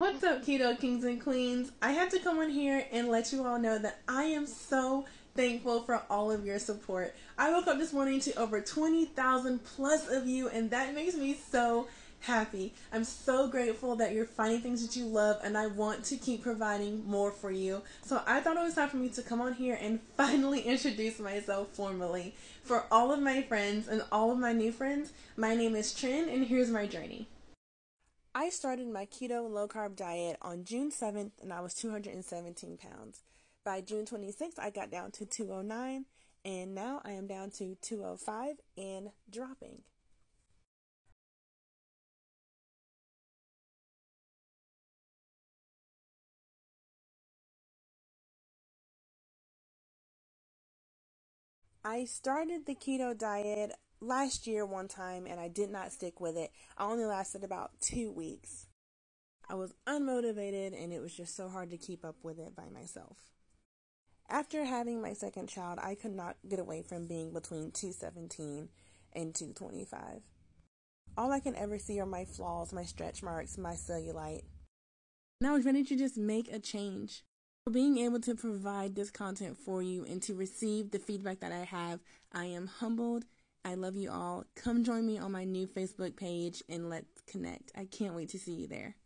What's up, Keto Kings and Queens? I had to come on here and let you all know that I am so thankful for all of your support. I woke up this morning to over 20,000 plus of you, and that makes me so happy. I'm so grateful that you're finding things that you love, and I want to keep providing more for you. So I thought it was time for me to come on here and finally introduce myself formally. For all of my friends and all of my new friends, my name is Trin, and here's my journey. I started my keto low carb diet on June 7th and I was 217 pounds. By June 26th, I got down to 209 and now I am down to 205 and dropping. I started the keto diet last year one time and I did not stick with it. I only lasted about 2 weeks. I was unmotivated and it was just so hard to keep up with it by myself. After having my second child, I could not get away from being between 217 and 225. All I can ever see are my flaws, my stretch marks, my cellulite. And I was ready to just make a change. For being able to provide this content for you and to receive the feedback that I have, I am humbled. I love you all. Come join me on my new Facebook page and let's connect. I can't wait to see you there.